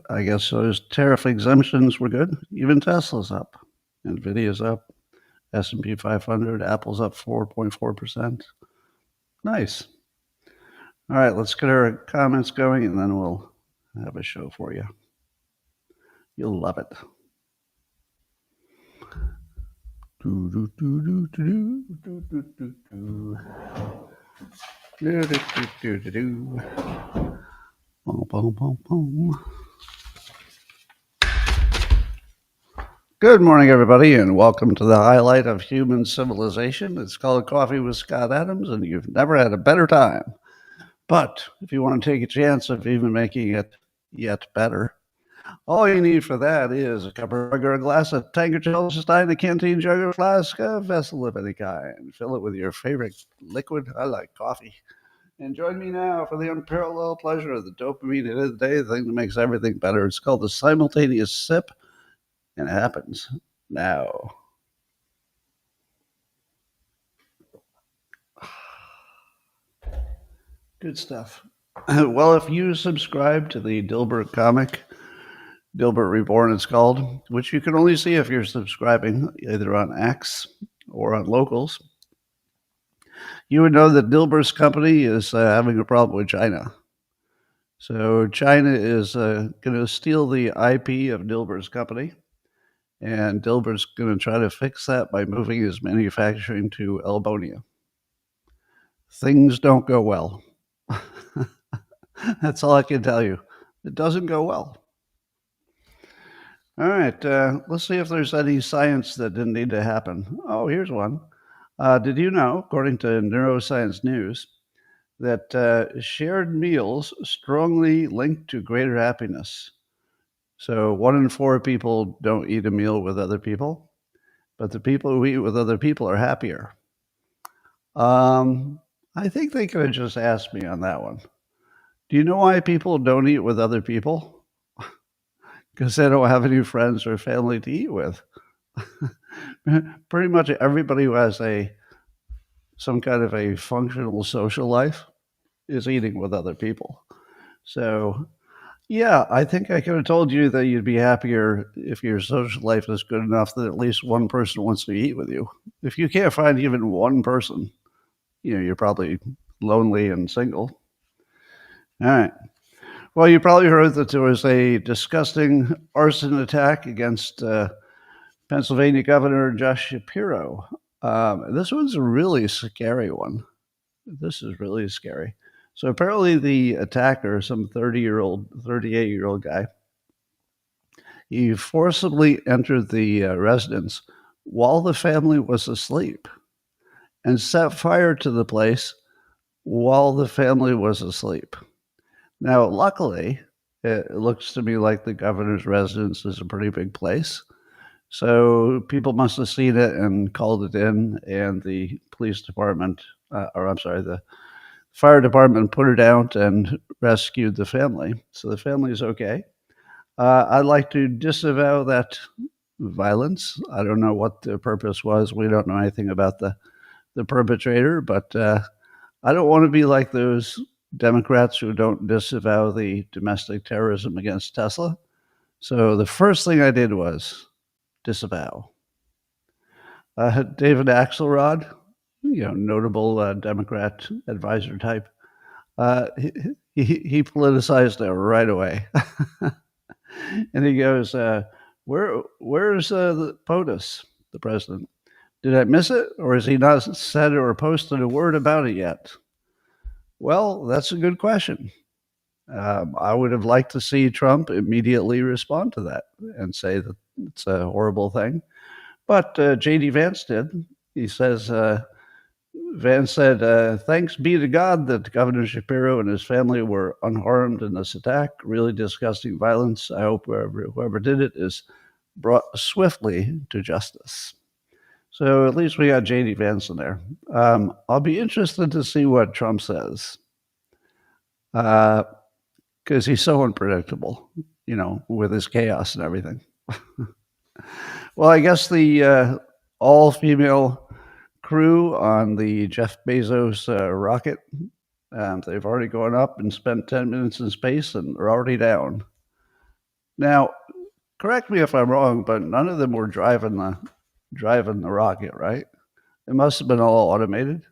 I guess those tariff exemptions were good. Even Tesla's up, Nvidia's up, S&P 500, Apple's up 4.4%. Nice. All right, let's get our comments going, and then we'll have a show for you. You'll love it. Good morning, everybody, and welcome to the highlight of human civilization. It's called Coffee with Scott Adams, and you've never had a better time. But if you want to take a chance of even making it yet better, all you need for that is a cup of sugar, a glass, a tanker, gel, stein, a canteen jug, a flask, a vessel of any kind. Fill it with your favorite liquid. I like coffee. And join me now for the unparalleled pleasure of the dopamine hit of the day, the thing that makes everything better. It's called the simultaneous sip, and it happens now. Good stuff. Well, if you subscribe to the Dilbert comic, Dilbert Reborn it's called, which you can only see if you're subscribing either on X or on Locals, you would know that Dilbert's company is having a problem with China. So China is going to steal the IP of Dilbert's company, and Dilbert's going to try to fix that by moving his manufacturing to Elbonia. Things don't go well. That's all I can tell you. It doesn't go well. All right, let's see if there's any science that didn't need to happen. Oh, here's one. Did you know, according to Neuroscience News, that shared meals strongly link to greater happiness? So 1 in 4 people don't eat a meal with other people, but the people who eat with other people are happier. I think they could have just asked me on that one. Do you know why people don't eat with other people? Because they don't have any friends or family to eat with. Pretty much everybody who has some kind of a functional social life is eating with other people. So, yeah, I think I could have told you that you'd be happier if your social life is good enough that at least one person wants to eat with you. If you can't find even one person, you're probably lonely and single. All right. Well, you probably heard that there was a disgusting arson attack against Pennsylvania Governor Josh Shapiro. This one's a really scary one. This is really scary. So apparently the attacker, some 38-year-old guy, he forcibly entered the residence while the family was asleep and set fire to the place while the family was asleep. Now, luckily, it looks to me like the governor's residence is a pretty big place. So people must have seen it and called it in, and the police department, the fire department put it out and rescued the family. So the family is okay. I'd like to disavow that violence. I don't know what the purpose was. We don't know anything about the perpetrator, but I don't want to be like those Democrats who don't disavow the domestic terrorism against Tesla. So the first thing I did was disavow. David Axelrod, notable Democrat advisor type, he politicized it right away. And he goes, where's the POTUS, the president? Did I miss it, or has he not said or posted a word about it yet? Well, that's a good question. I would have liked to see Trump immediately respond to that and say that it's a horrible thing. But J.D. Vance did. He says, Vance said, thanks be to God that Governor Shapiro and his family were unharmed in this attack. Really disgusting violence. I hope whoever did it is brought swiftly to justice. So at least we got J.D. Vance in there. I'll be interested to see what Trump says. Because he's so unpredictable, with his chaos and everything. Well, I guess the all-female crew on the Jeff Bezos rocket, they've already gone up and spent 10 minutes in space and are already down. Now, correct me if I'm wrong, but none of them were driving the rocket, right? It must have been all automated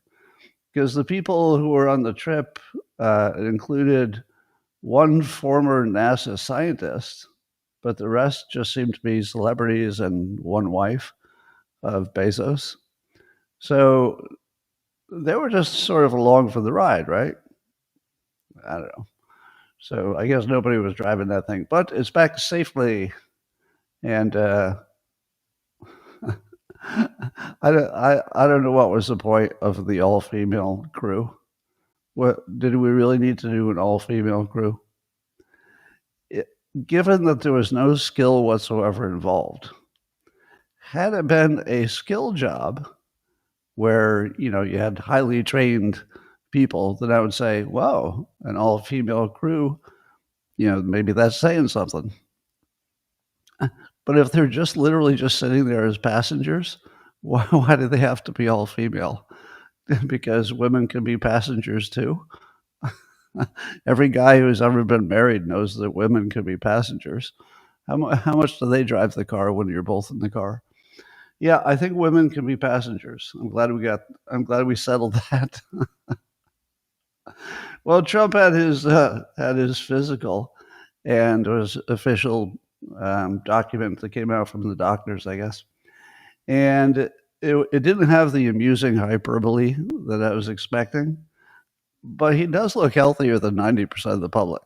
because the people who were on the trip included one former NASA scientist, but the rest just seemed to be celebrities and one wife of Bezos. So they were just sort of along for the ride, right? I don't know. So I guess nobody was driving that thing, but it's back safely. And I don't know what was the point of the all female crew. What did we really need to do an all female crew? It, given that there was no skill whatsoever involved, had it been a skill job where you had highly trained people, then I would say, "Whoa, an all female crew." Maybe that's saying something. But if they're just literally just sitting there as passengers, why do they have to be all female? Because women can be passengers too. Every guy who's ever been married knows that women can be passengers. How much do they drive the car when you're both in the car? Yeah, I think women can be passengers. I'm glad we settled that. Well, Trump had his physical and his official document that came out from the doctors, I guess, and it didn't have the amusing hyperbole that I was expecting, but he does look healthier than 90% of the public.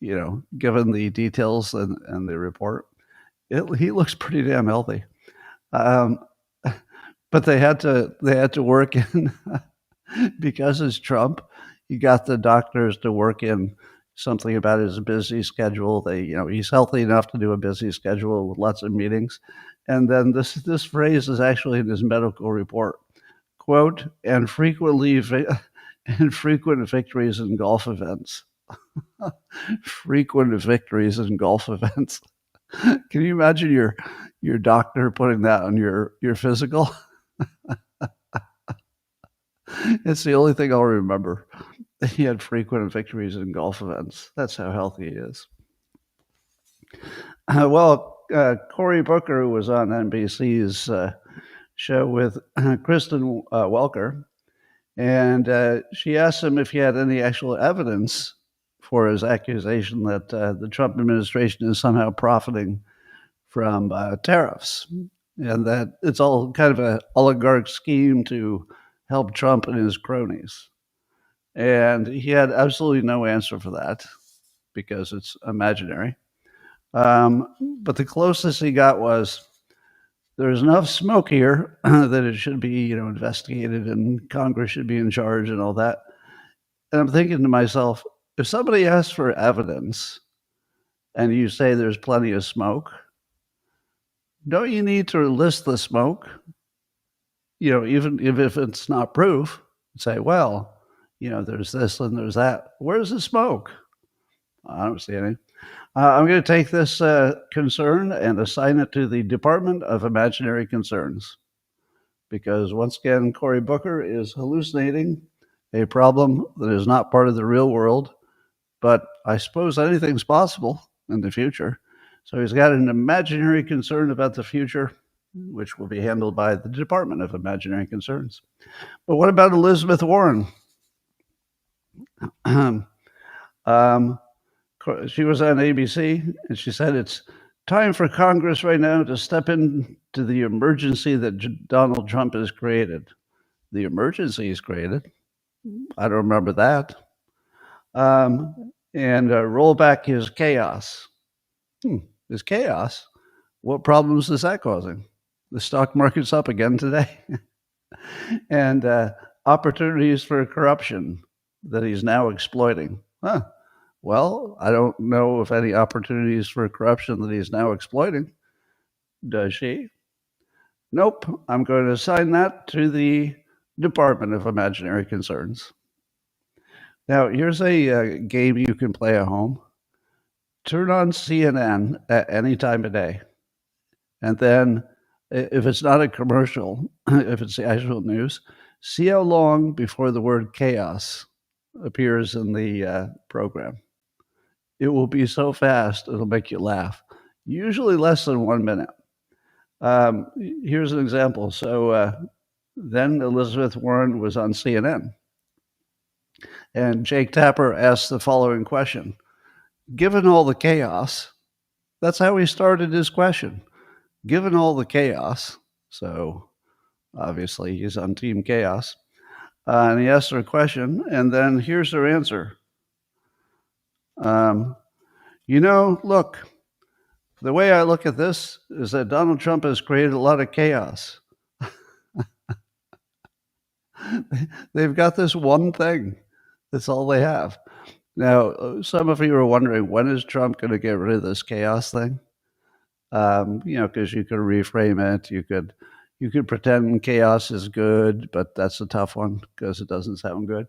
Given the details and the report, he looks pretty damn healthy. Um, but they had to work in because it's Trump. He got the doctors to work in something about his busy schedule. He's healthy enough to do a busy schedule with lots of meetings. And then this phrase is actually in his medical report. Quote, and frequent victories in golf events. Frequent victories in golf events. Can you imagine your doctor putting that on your physical? It's the only thing I'll remember. He had frequent victories in golf events. That's how healthy he is. Cory Booker, who was on NBC's show with Kristen Welker, and she asked him if he had any actual evidence for his accusation that the Trump administration is somehow profiting from tariffs, and that it's all kind of an oligarch scheme to help Trump and his cronies. And he had absolutely no answer for that because it's imaginary. But the closest he got was there's enough smoke here that it should be, investigated and Congress should be in charge and all that. And I'm thinking to myself, if somebody asks for evidence and you say there's plenty of smoke, don't you need to list the smoke? Even if it's not proof, say, well, there's this and there's that. Where's the smoke? I don't see any. I'm going to take this concern and assign it to the Department of Imaginary Concerns, because once again, Cory Booker is hallucinating a problem that is not part of the real world, but I suppose anything's possible in the future. So he's got an imaginary concern about the future, which will be handled by the Department of Imaginary Concerns. But what about Elizabeth Warren? She was on ABC, and she said it's time for Congress right now to step into the emergency that Donald Trump has created. The emergency he's created? I don't remember that. And roll back his chaos. His chaos? What problems is that causing? The stock market's up again today. And opportunities for corruption that he's now exploiting. Well, I don't know if any opportunities for corruption that he's now exploiting. Does she? Nope. I'm going to assign that to the Department of Imaginary Concerns. Now, here's a game you can play at home. Turn on CNN at any time of day. And then, if it's not a commercial, if it's the actual news, see how long before the word chaos appears in the program. It will be so fast, it'll make you laugh. usually less than 1 minute. Here's an example. So then Elizabeth Warren was on CNN, and Jake Tapper asked the following question. Given all the chaos, that's how he started his question. Given all the chaos, so obviously he's on Team Chaos, and he asked her a question, and then here's her answer. Look, the way I look at this is that Donald Trump has created a lot of chaos. They've got this one thing. That's all they have. Now, some of you are wondering, when is Trump going to get rid of this chaos thing? Because you could reframe it. You could pretend chaos is good, but that's a tough one because it doesn't sound good.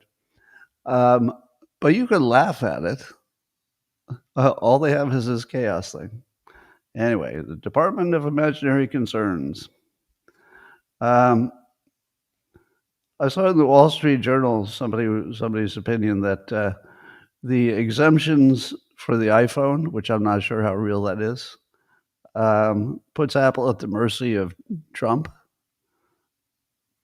But you can laugh at it. All they have is this chaos thing. Anyway, the Department of Imaginary Concerns. I saw in the Wall Street Journal somebody's opinion that the exemptions for the iPhone, which I'm not sure how real that is, puts Apple at the mercy of Trump.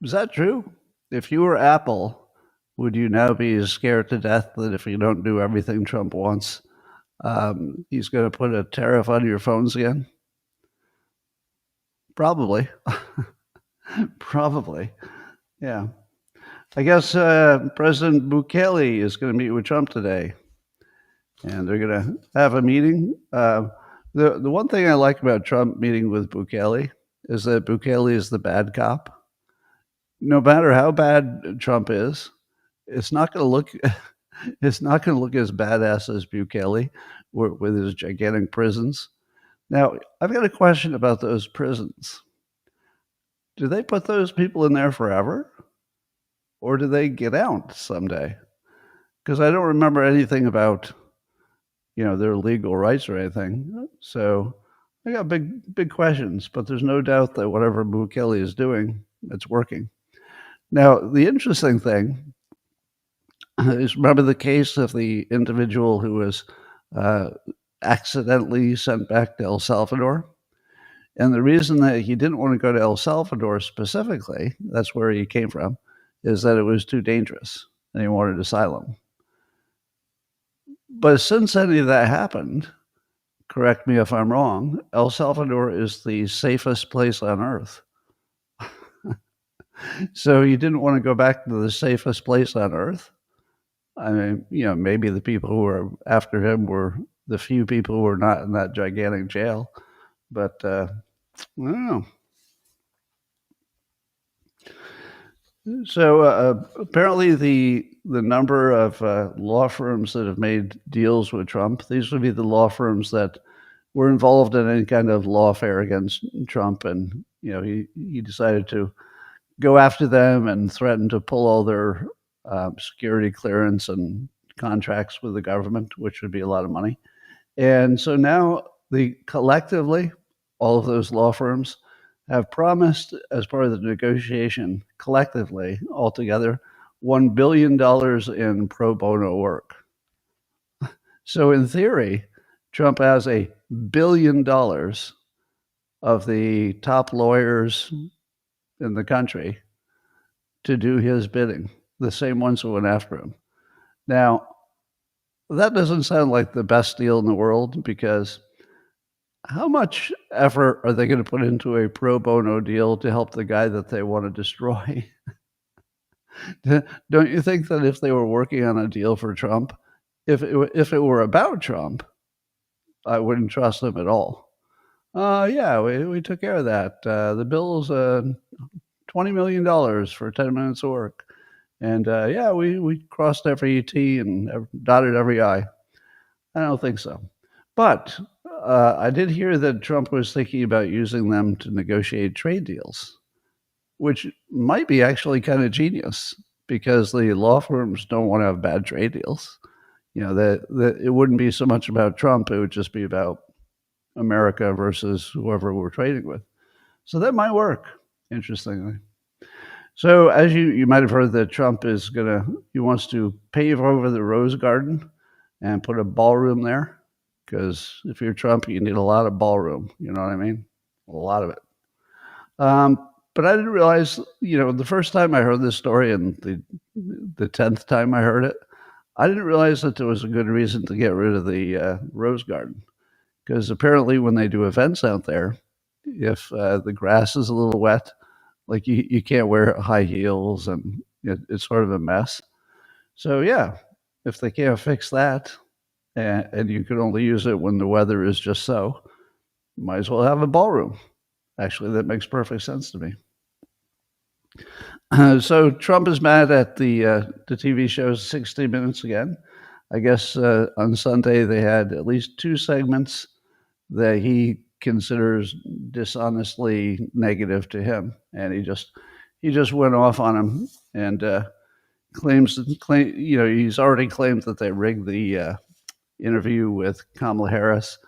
Is that true? If you were Apple, would you now be scared to death that if you don't do everything Trump wants, he's going to put a tariff on your phones again? Probably. Probably. Yeah. I guess President Bukele is going to meet with Trump today, and they're going to have a meeting. The one thing I like about Trump meeting with Bukele is that Bukele is the bad cop. No matter how bad Trump is, it's not going to look as badass as Bukele with his gigantic prisons. Now, I've got a question about those prisons. Do they put those people in there forever? Or do they get out someday? Because I don't remember anything about, their legal rights or anything. So I got big questions, but there's no doubt that whatever Bukele is doing, it's working. Now, the interesting thing is, remember the case of the individual who was accidentally sent back to El Salvador? And the reason that he didn't want to go to El Salvador specifically, that's where he came from, is that it was too dangerous and he wanted asylum. But since any of that happened, correct me if I'm wrong, El Salvador is the safest place on earth. So he didn't want to go back to the safest place on earth. I mean, maybe the people who were after him were the few people who were not in that gigantic jail. But I don't know. So apparently the number of law firms that have made deals with Trump, these would be the law firms that were involved in any kind of lawfare against Trump. And, he decided to go after them and threaten to pull all their security clearance and contracts with the government, which would be a lot of money. And so now collectively, all of those law firms have promised, as part of the negotiation, collectively, altogether, $1 billion in pro bono work. So in theory, Trump has $1 billion of the top lawyers in the country to do his bidding, the same ones who went after him. Now, that doesn't sound like the best deal in the world, because how much effort are they going to put into a pro bono deal to help the guy that they want to destroy? Don't you think that if they were working on a deal for Trump, if it were about Trump, I wouldn't trust them at all? Yeah, we took care of that. The bill's $20 million for 10 minutes of work. And yeah, we crossed every T and dotted every I. I don't think so. But I did hear that Trump was thinking about using them to negotiate trade deals, which might be actually kind of genius, because the law firms don't want to have bad trade deals. That it wouldn't be so much about Trump, it would just be about America versus whoever we're trading with. So that might work, interestingly. So as you might have heard that Trump he wants to pave over the Rose Garden and put a ballroom there. because if you're Trump, you need a lot of ballroom. You know what I mean? A lot of it. But I didn't realize, the first time I heard this story and the 10th time I heard it, I didn't realize that there was a good reason to get rid of the rose garden. Because apparently when they do events out there, if the grass is a little wet, like you can't wear high heels and it's sort of a mess. So yeah, if they can't fix that and you can only use it when the weather is just so, might as well have a ballroom. Actually, that makes perfect sense to me. So Trump is mad at the TV show 60 Minutes again. I guess on Sunday they had at least 2 segments that he considers dishonestly negative to him, and he just went off on him and he's already claimed that they rigged the interview with Kamala Harris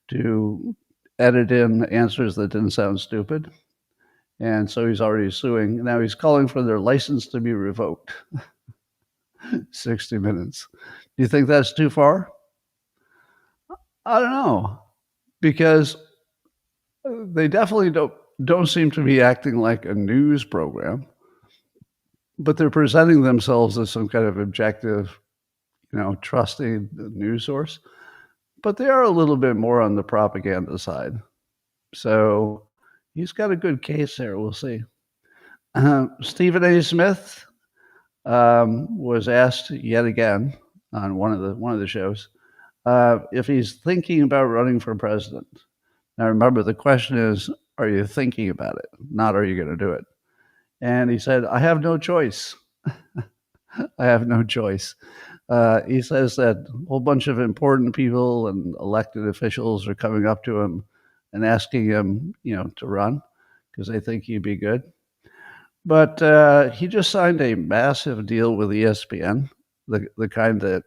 to edit in answers that didn't sound stupid. And so he's already suing. Now he's calling for their license to be revoked. 60 Minutes. Do you think that's too far? I don't know, because they definitely don't seem to be acting like a news program, but they're presenting themselves as some kind of objective, trusting news source. But they are a little bit more on the propaganda side. So he's got a good case there. We'll see. Stephen A. Smith was asked yet again on one of the shows if he's thinking about running for president. Now, remember, the question is, are you thinking about it? Not, are you going to do it? And he said, I have no choice. I have no choice. He says that a whole bunch of important people and elected officials are coming up to him and asking him, to run because they think he'd be good. But he just signed a massive deal with ESPN, the kind that,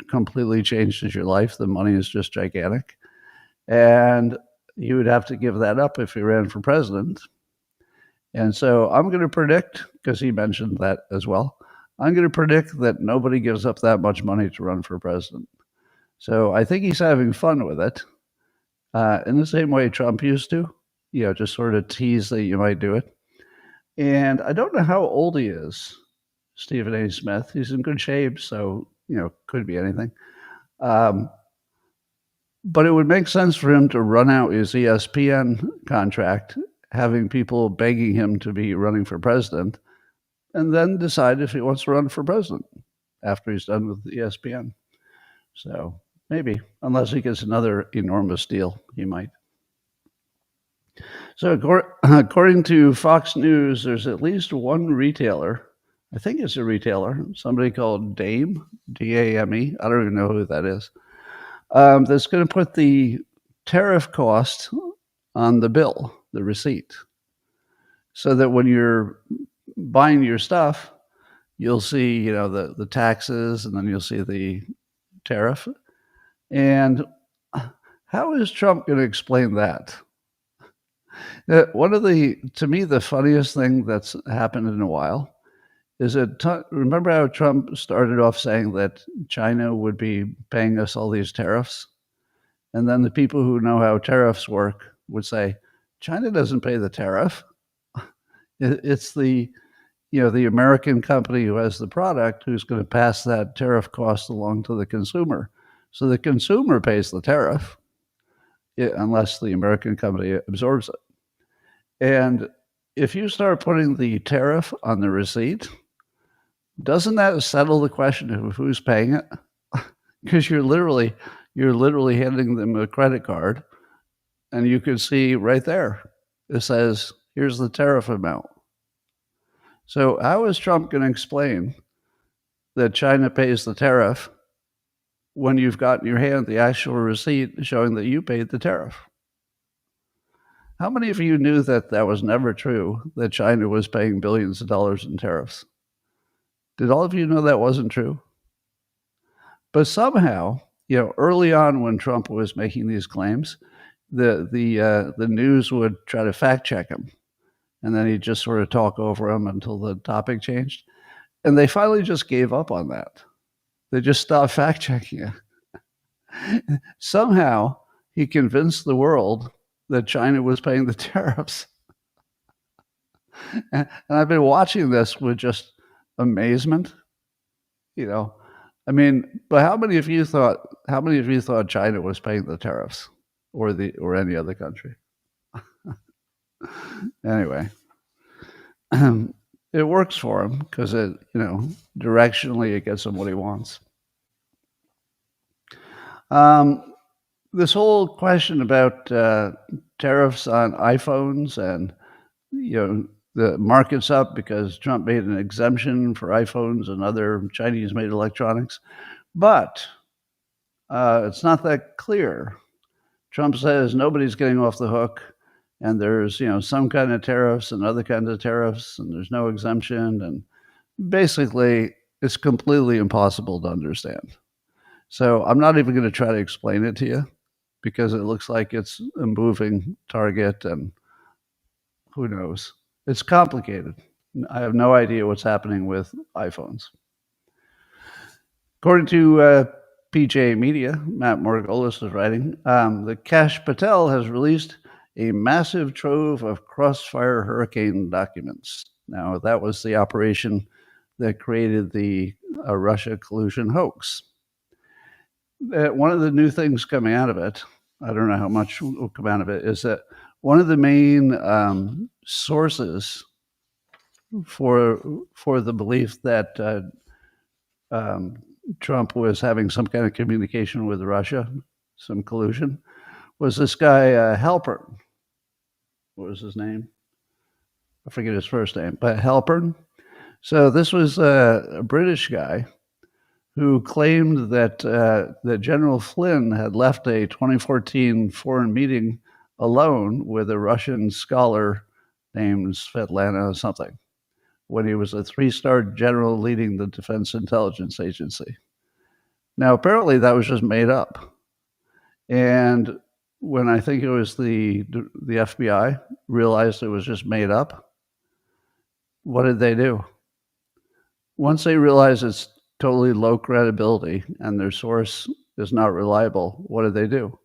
completely changes your life. The money is just gigantic. And he would have to give that up if he ran for president. And so I'm going to predict, because he mentioned that as well, I'm going to predict that nobody gives up that much money to run for president. So I think he's having fun with it in the same way Trump used to, just sort of tease that you might do it. And I don't know how old he is, Stephen A. Smith. He's in good shape, so, could be anything. But it would make sense for him to run out his ESPN contract, having people begging him to be running for president, and then decide if he wants to run for president after he's done with ESPN. So maybe, unless he gets another enormous deal, he might. So according to Fox News, there's at least one retailer, I think it's a retailer, somebody called Dame, D-A-M-E, I don't even know who that is, that's going to put the tariff cost on the bill, the receipt, so that when you're buying your stuff, you'll see, the taxes, and then you'll see the tariff. And how is Trump going to explain that? To me, the funniest thing that's happened in a while is that, remember how Trump started off saying that China would be paying us all these tariffs? And then the people who know how tariffs work would say, China doesn't pay the tariff. It's the American company who has the product who's going to pass that tariff cost along to the consumer. So the consumer pays the tariff, unless the American company absorbs it. And if you start putting the tariff on the receipt, doesn't that settle the question of who's paying it? Because you're literally handing them a credit card, and you can see right there, it says, here's the tariff amount. So how is Trump going to explain that China pays the tariff when you've got in your hand the actual receipt showing that you paid the tariff? How many of you knew that was never true, that China was paying billions of dollars in tariffs? Did all of you know that wasn't true? But somehow, early on when Trump was making these claims, the news would try to fact check him, and then he'd just sort of talk over him until the topic changed. And they finally just gave up on that. They just stopped fact checking it. Somehow he convinced the world that China was paying the tariffs. And I've been watching this with just amazement, you know. I mean, but how many of you thought China was paying the tariffs or any other country? Anyway, it works for him because directionally it gets him what he wants. This whole question about tariffs on iPhones and the market's up because Trump made an exemption for iPhones and other Chinese-made electronics, but it's not that clear. Trump says nobody's getting off the hook, and there's some kind of tariffs and other kinds of tariffs, and there's no exemption, and basically it's completely impossible to understand. So I'm not even going to try to explain it to you because it looks like it's a moving target, and who knows? It's complicated. I have no idea what's happening with iPhones. According to PJ Media, Matt Margolis is writing, the Kash Patel has released a massive trove of Crossfire Hurricane documents. Now, that was the operation that created the Russia collusion hoax. One of the new things coming out of it, I don't know how much will come out of it, is that one of the main sources for the belief that Trump was having some kind of communication with Russia, some collusion, was this guy Halpern. What was his name? I forget his first name, but Halpern. So this was a British guy who claimed that General Flynn had left a 2014 foreign meeting alone with a Russian scholar named Svetlana something, when he was a 3-star general leading the Defense Intelligence Agency. Now, apparently that was just made up. And when I think it was the FBI realized it was just made up, what did they do? Once they realized it's totally low credibility and their source is not reliable, what did they do?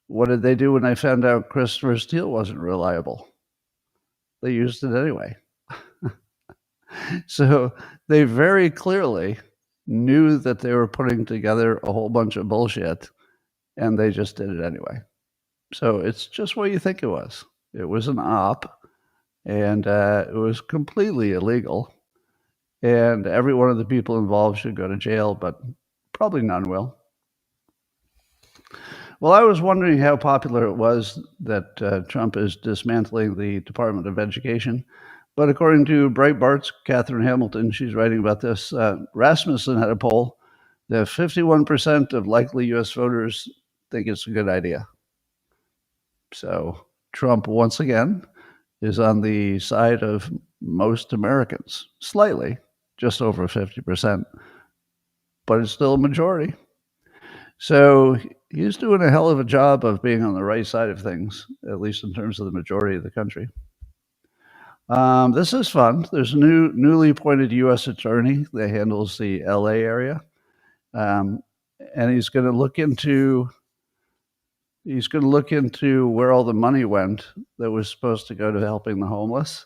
What did they do when they found out Christopher Steele wasn't reliable? They used it anyway. So they very clearly knew that they were putting together a whole bunch of bullshit, and they just did it anyway. So it's just what you think it was. It was an op, and it was completely illegal. And every one of the people involved should go to jail, but probably none will. Well, I was wondering how popular it was that Trump is dismantling the Department of Education. But according to Breitbart's Catherine Hamilton, she's writing about this, Rasmussen had a poll that 51% of likely U.S. voters think it's a good idea. So Trump, once again, is on the side of most Americans, slightly, just over 50%, but it's still a majority. So he's doing a hell of a job of being on the right side of things, at least in terms of the majority of the country. This is fun. There's a newly appointed U.S. attorney that handles the L.A. area, and he's going to look into where all the money went that was supposed to go to helping the homeless.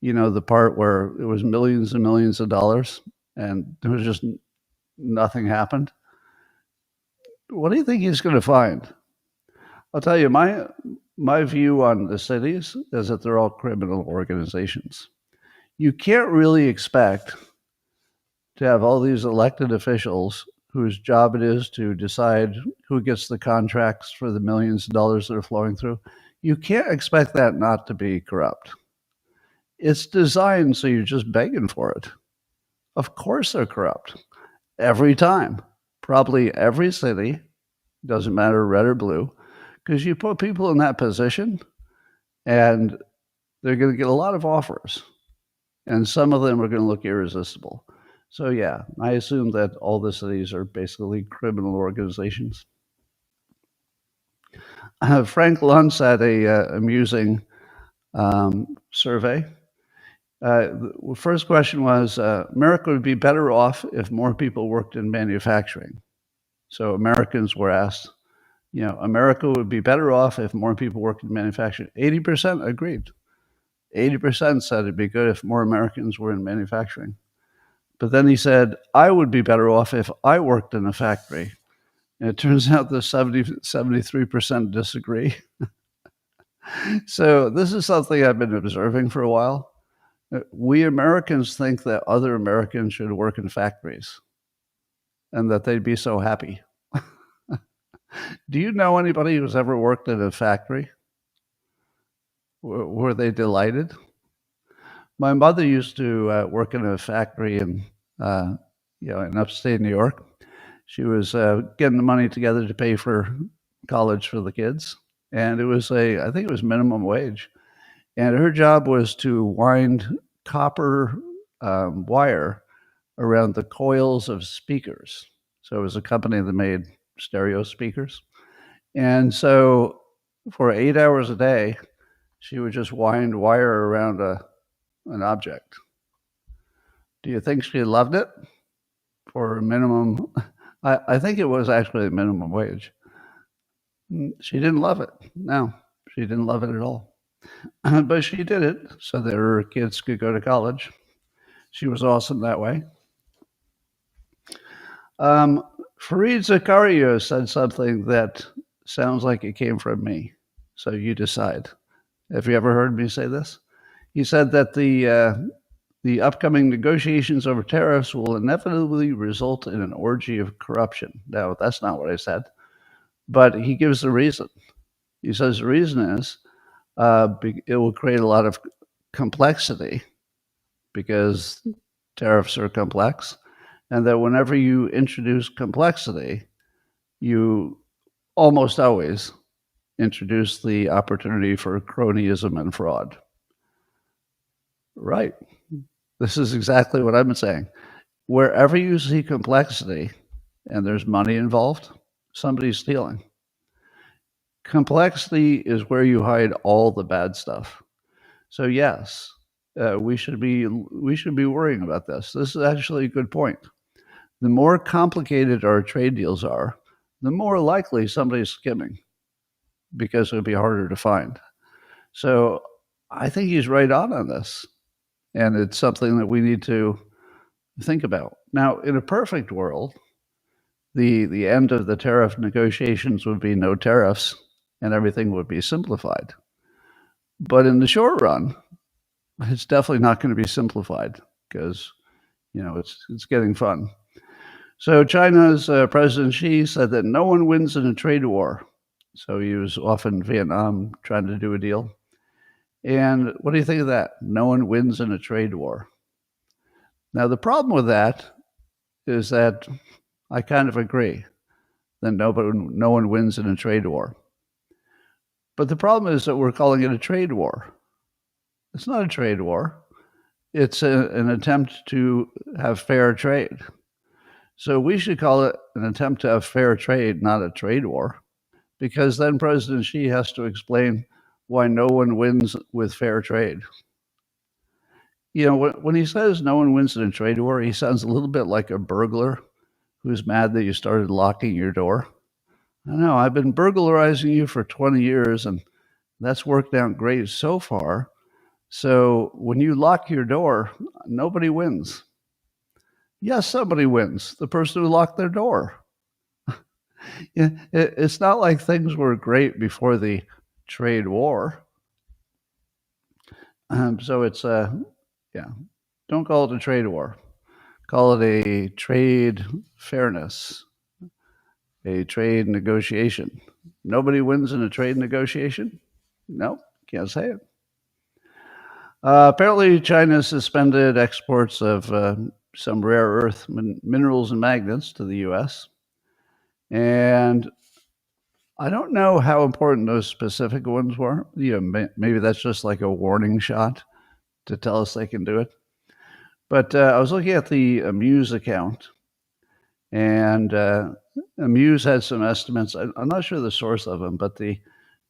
You know, the part where it was millions and millions of dollars, and there was just nothing happened. What do you think he's going to find? I'll tell you, my view on the cities is that they're all criminal organizations. You can't really expect to have all these elected officials whose job it is to decide who gets the contracts for the millions of dollars that are flowing through. You can't expect that not to be corrupt. It's designed so you're just begging for it. Of course they're corrupt. Every time. Probably every city, doesn't matter red or blue, because you put people in that position and they're going to get a lot of offers, and some of them are going to look irresistible. So yeah, I assume that all the cities are basically criminal organizations. Frank Luntz had a amusing survey. The first question was, America would be better off if more people worked in manufacturing. So Americans were asked, America would be better off if more people worked in manufacturing. 80% agreed. 80% said it'd be good if more Americans were in manufacturing. But then he said, I would be better off if I worked in a factory. And it turns out the 73% disagree. So this is something I've been observing for a while. We Americans think that other Americans should work in factories and that they'd be so happy. Do you know anybody who's ever worked in a factory? Were they delighted? My mother used to work in a factory in upstate New York. She was getting the money together to pay for college for the kids, and it was I think it was minimum wage, and her job was to wind copper wire around the coils of speakers. So it was a company that made stereo speakers, and so for 8 hours a day, she would just wind wire around an object. Do you think she loved it for a minimum? I think it was actually a minimum wage. She didn't love it. No, she didn't love it at all. But she did it so that her kids could go to college. She was awesome that way. Fareed Zakaria said something that sounds like it came from me. So you decide. Have you ever heard me say this? He said that the upcoming negotiations over tariffs will inevitably result in an orgy of corruption. Now, that's not what I said, but he gives the reason. He says the reason is it will create a lot of complexity because tariffs are complex, and that whenever you introduce complexity, you almost always introduce the opportunity for cronyism and fraud. Right. This is exactly what I've been saying. Wherever you see complexity and there's money involved, somebody's stealing. Complexity is where you hide all the bad stuff. So yes, we should be worrying about this. This is actually a good point. The more complicated our trade deals are, the more likely somebody's skimming because it'll be harder to find. So I think he's right on this. And it's something that we need to think about. Now, in a perfect world, the end of the tariff negotiations would be no tariffs and everything would be simplified. But in the short run, it's definitely not going to be simplified because, it's getting fun. So China's President Xi said that no one wins in a trade war. So he was off in Vietnam trying to do a deal. And what do you think of that? No one wins in a trade war. Now, the problem with that is that I kind of agree that no one wins in a trade war. But the problem is that we're calling it a trade war. It's not a trade war. It's an attempt to have fair trade. So we should call it an attempt to have fair trade, not a trade war, because then President Xi has to explain why no one wins with fair trade. When he says no one wins in a trade war, he sounds a little bit like a burglar who's mad that you started locking your door. I know, I've been burglarizing you for 20 years, and that's worked out great so far. So when you lock your door, nobody wins. Yes, somebody wins. The person who locked their door. It's not like things were great before the trade war. So it's, don't call it a trade war. Call it a trade fairness, a trade negotiation. Nobody wins in a trade negotiation? No, can't say it. Apparently, China suspended exports of some rare earth minerals and magnets to the U.S. And I don't know how important those specific ones were. Maybe that's just like a warning shot to tell us they can do it. But I was looking at the Amuse account, and Amuse had some estimates. I'm not sure the source of them, but the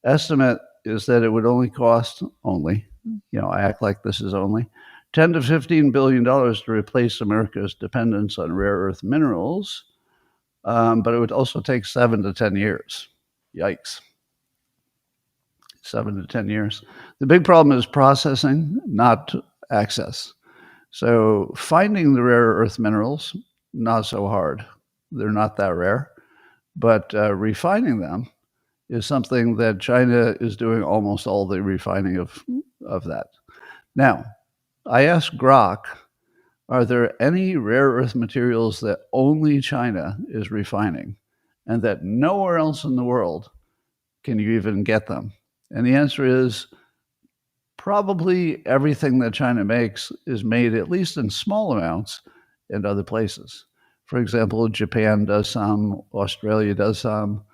estimate is that it would only cost I act like this is only $10 to $15 billion to replace America's dependence on rare earth minerals but it would also take 7 to 10 years. Yikes. 7 to 10 years. The big problem is processing, not access. So finding the rare earth minerals, not so hard. They're not that rare. But refining them is something that China is doing almost all the refining of that. Now, I asked Grok, are there any rare earth materials that only China is refining and that nowhere else in the world can you even get them? And the answer is probably everything that China makes is made, at least in small amounts, in other places. For example, Japan does some, Australia does some,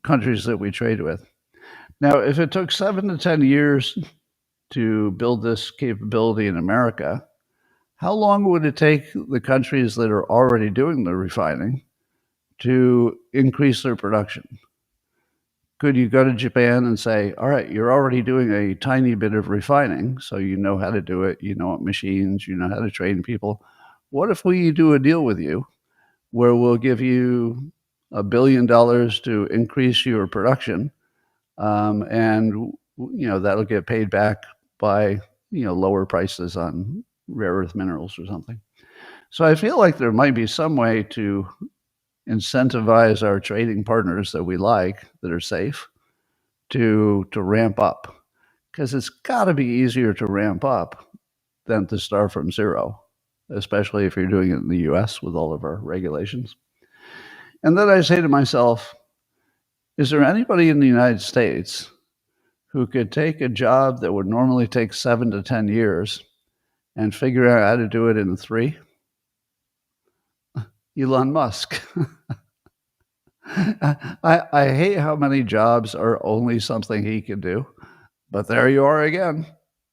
countries that we trade with. Now, if it took 7 to 10 years to build this capability in America, how long would it take the countries that are already doing the refining to increase their production? Could you go to Japan and say, all right, you're already doing a tiny bit of refining, so you know how to do it, you know what machines, you know how to train people. What if we do a deal with you where we'll give you $1 billion to increase your production, and that'll get paid back by lower prices on rare earth minerals or something. So I feel like there might be some way to incentivize our trading partners that we like, that are safe, to ramp up, because it's got to be easier to ramp up than to start from zero, especially if you're doing it in the US with all of our regulations. And then I say to myself, is there anybody in the United States who could take a job that would normally take 7 to 10 years and figure out how to do it in 3? Elon Musk. I hate how many jobs are only something he can do, but there you are again.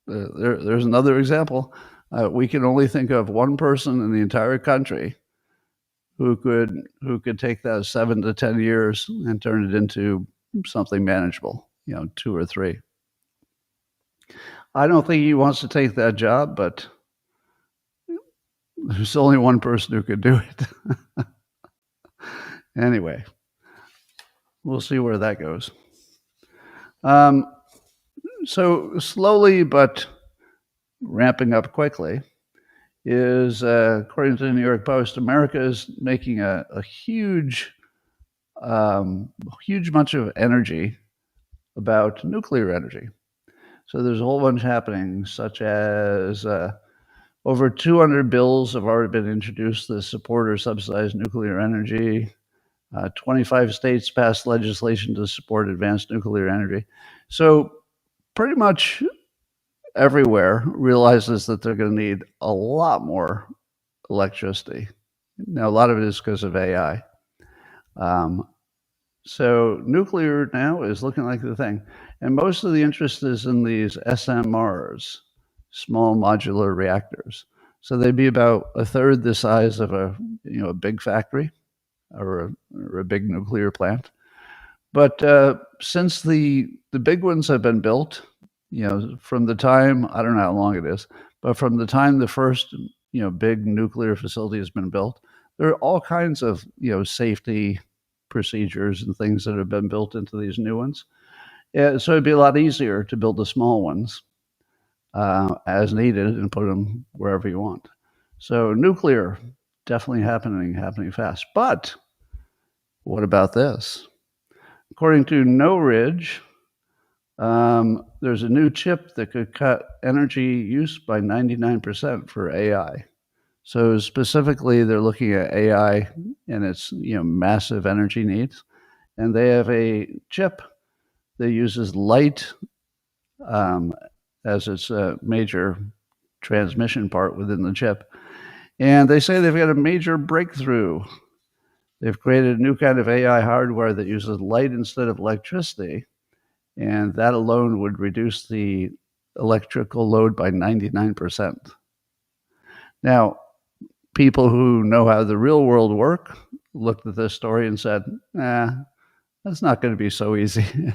There's another example. We can only think of one person in the entire country who could take that 7 to 10 years and turn it into something manageable, 2 or 3. I don't think he wants to take that job, but there's only one person who could do it. Anyway, we'll see where that goes. So slowly but ramping up quickly is, according to the New York Post, America is making a huge bunch of energy about nuclear energy. So there's a whole bunch happening, such as over 200 bills have already been introduced that support or subsidize nuclear energy. 25 states passed legislation to support advanced nuclear energy. So pretty much everywhere realizes that they're going to need a lot more electricity. Now, a lot of it is because of AI. So nuclear now is looking like the thing. And most of the interest is in these SMRs, small modular reactors. So they'd be about a third the size of a big factory or a big nuclear plant. But since the big ones have been built, from the time, I don't know how long it is, but from the time the first big nuclear facility has been built, there are all kinds of safety procedures and things that have been built into these new ones. So it'd be a lot easier to build the small ones as needed and put them wherever you want. So nuclear definitely happening fast. But what about this? According to No Ridge, there's a new chip that could cut energy use by 99% for AI. So specifically, they're looking at AI and its massive energy needs, and they have a chip that uses light as its major transmission part within the chip. And they say they've got a major breakthrough. They've created a new kind of AI hardware that uses light instead of electricity, and that alone would reduce the electrical load by 99%. Now, people who know how the real world work looked at this story and said, that's not going to be so easy.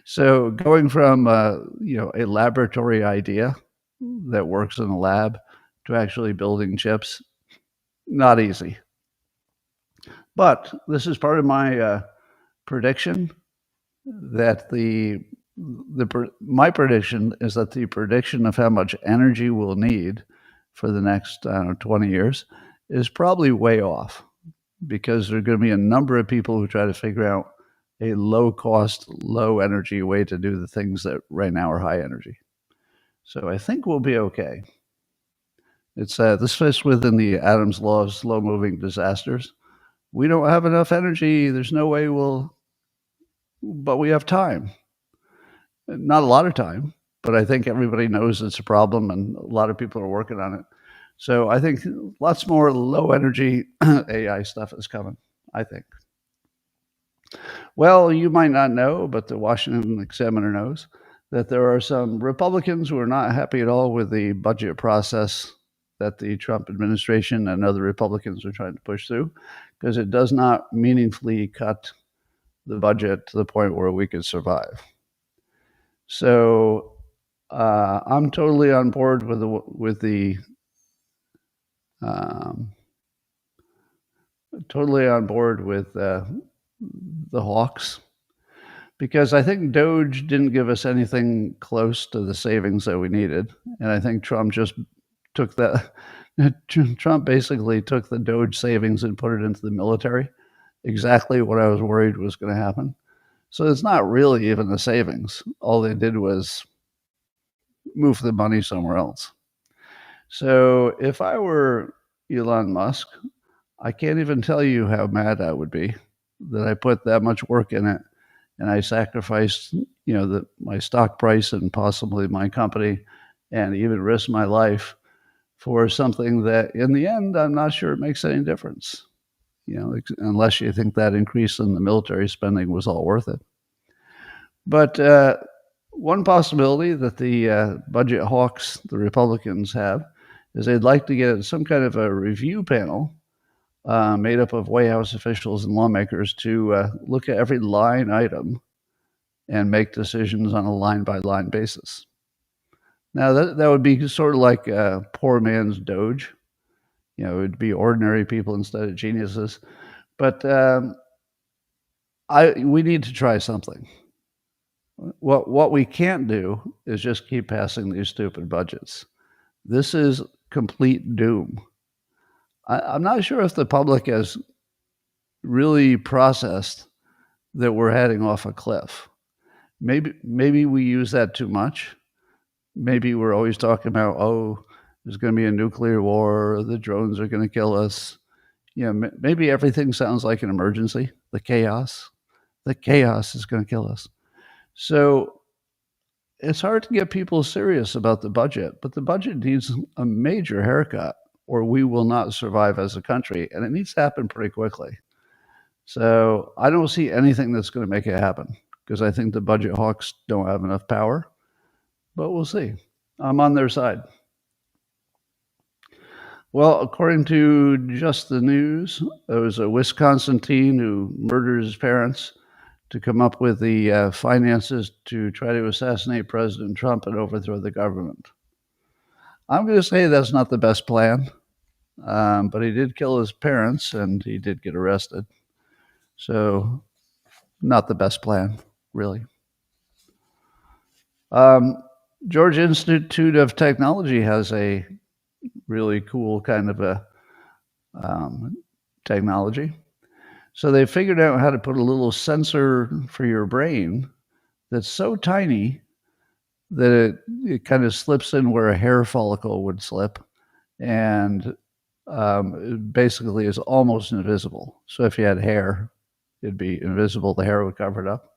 So going from a laboratory idea that works in a lab to actually building chips, not easy. But this is part of my prediction that my prediction is that the prediction of how much energy we'll need for the next 20 years is probably way off, because there are going to be a number of people who try to figure out a low cost, low energy way to do the things that right now are high energy. So I think we'll be okay. This fits within the Adams law of slow moving disasters. We don't have enough energy. There's no way but we have time. Not a lot of time, but I think everybody knows it's a problem and a lot of people are working on it. So I think lots more low energy AI stuff is coming, I think. Well, you might not know, but the Washington Examiner knows that there are some Republicans who are not happy at all with the budget process that the Trump administration and other Republicans are trying to push through, because it does not meaningfully cut the budget to the point where we could survive. So I'm totally on board totally on board with the hawks, because I think Doge didn't give us anything close to the savings that we needed, and I think Trump just took that. Trump basically took the Doge savings and put it into the military. Exactly what I was worried was going to happen. So it's not really even the savings. All they did was move the money somewhere else. So if I were Elon Musk, I can't even tell you how mad I would be that I put that much work in it and I sacrificed, my stock price and possibly my company and even risked my life for something that in the end, I'm not sure it makes any difference, unless you think that increase in the military spending was all worth it. But one possibility that the budget hawks, the Republicans, have is they'd like to get some kind of a review panel made up of White House officials and lawmakers to look at every line item and make decisions on a line-by-line basis. Now, that would be sort of like a poor man's Doge. It would be ordinary people instead of geniuses. But we need to try something. What we can't do is just keep passing these stupid budgets. This is complete doom. I'm not sure if the public has really processed that we're heading off a cliff. Maybe we use that too much. Maybe we're always talking about, there's going to be a nuclear war, the drones are going to kill us. Maybe everything sounds like an emergency. The chaos is going to kill us. So it's hard to get people serious about the budget, but the budget needs a major haircut or we will not survive as a country, and it needs to happen pretty quickly. So I don't see anything that's going to make it happen, because I think the budget hawks don't have enough power, but we'll see. I'm on their side. Well, according to Just the News, there was a Wisconsin teen who murdered his parents to come up with the finances to try to assassinate President Trump and overthrow the government. I'm going to say that's not the best plan, but he did kill his parents and he did get arrested. So not the best plan, really. Georgia Institute of Technology has a really cool kind of a technology. So they figured out how to put a little sensor for your brain that's so tiny that it kind of slips in where a hair follicle would slip, and it basically is almost invisible. So if you had hair, it'd be invisible. The hair would cover it up.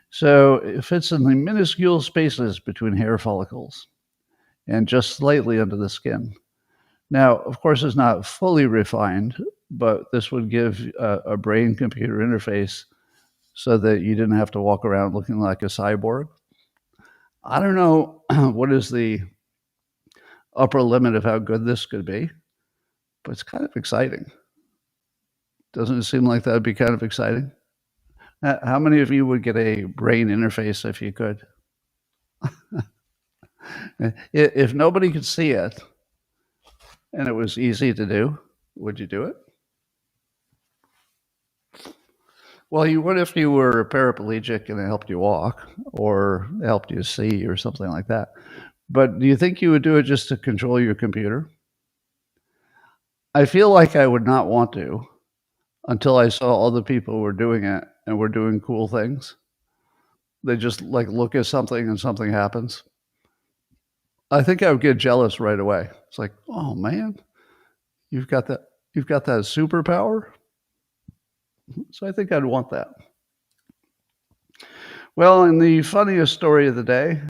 So it fits in the minuscule spaces between hair follicles and just slightly under the skin. Now, of course, it's not fully refined, but this would give a brain-computer interface so that you didn't have to walk around looking like a cyborg. I don't know what is the upper limit of how good this could be, but it's kind of exciting. Doesn't it seem like that would be kind of exciting? How many of you would get a brain interface if you could? If nobody could see it and it was easy to do, would you do it? Well, you would if you were paraplegic and it helped you walk or helped you see or something like that. But do you think you would do it just to control your computer? I feel like I would not want to until I saw other people were doing it and were doing cool things. They just like look at something and something happens. I think I would get jealous right away. It's like, oh man, you've got that superpower. So I think I'd want that. Well, in the funniest story of the day,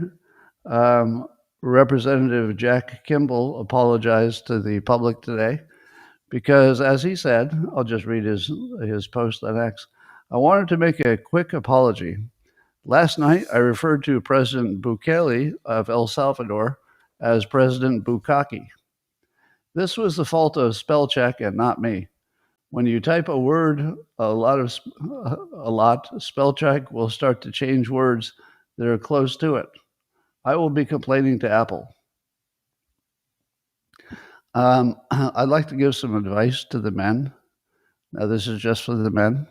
um, Representative Jack Kimball apologized to the public today because, as he said, I'll just read his post on X. I wanted to make a quick apology. Last night, I referred to President Bukele of El Salvador as President Bukaki. This was the fault of spell check and not me. When you type a word a lot, spell check will start to change words that are close to it. I will be complaining to Apple. I'd like to give some advice to the men. Now, this is just for the men.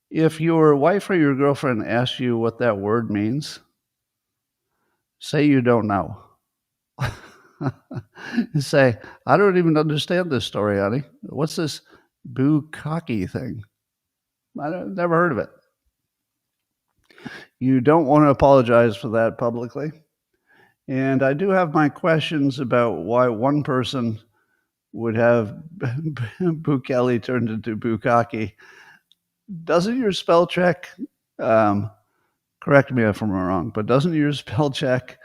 If your wife or your girlfriend asks you what that word means, say you don't know. Say, I don't even understand this story, honey. What's this bukkake thing? I've never heard of it. You don't want to apologize for that publicly. And I do have my questions about why one person would have Bukele turned into bukkake. Doesn't your spell check, correct me if I'm wrong, but doesn't your spell check,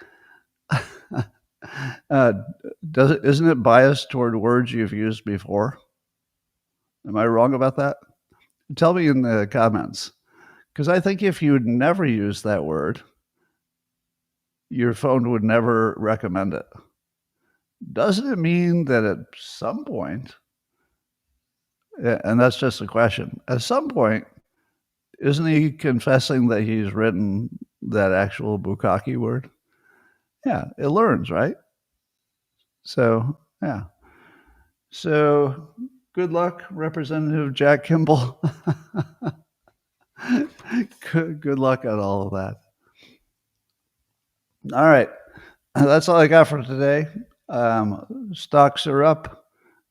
isn't it biased toward words you've used before? Am I wrong about that? Tell me in the comments. Because I think if you'd never used that word, your phone would never recommend it. Doesn't it mean that at some point, and that's just a question, at some point, isn't he confessing that he's written that actual bukkake word? Yeah, it learns, right? So, yeah. So, good luck, Representative Jack Kimball. Good luck on all of that. All right. That's all I got for today. Stocks are up.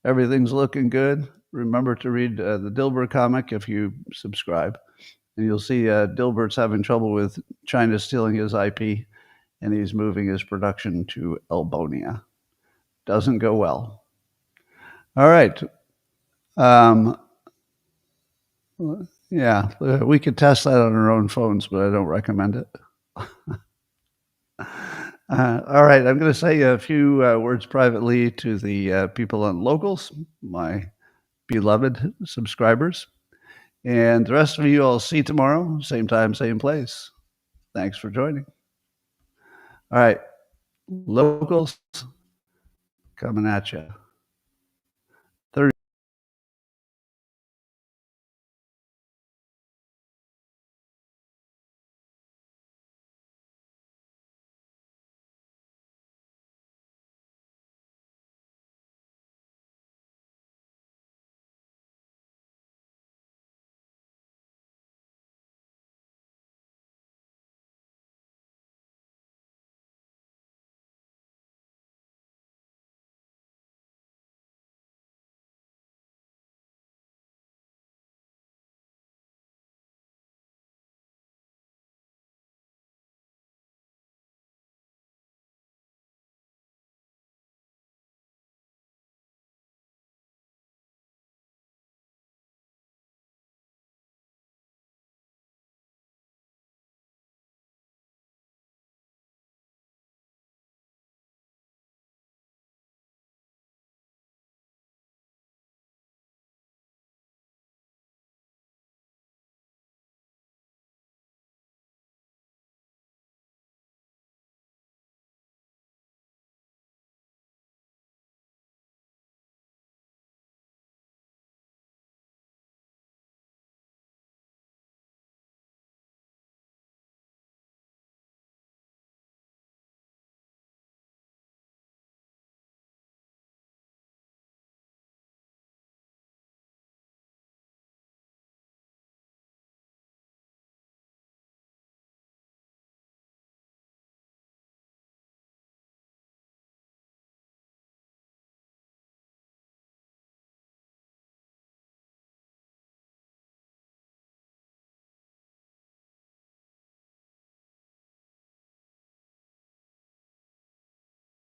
Everything's looking good. Remember to read the Dilbert comic if you subscribe. And you'll see Dilbert's having trouble with China stealing his IP, and he's moving his production to Elbonia. Doesn't go well. All right. Yeah, we could test that on our own phones, but I don't recommend it. All right, I'm going to say a few words privately to the people on Locals, my beloved subscribers. And the rest of you I'll see tomorrow, same time, same place. Thanks for joining. All right, Locals coming at you.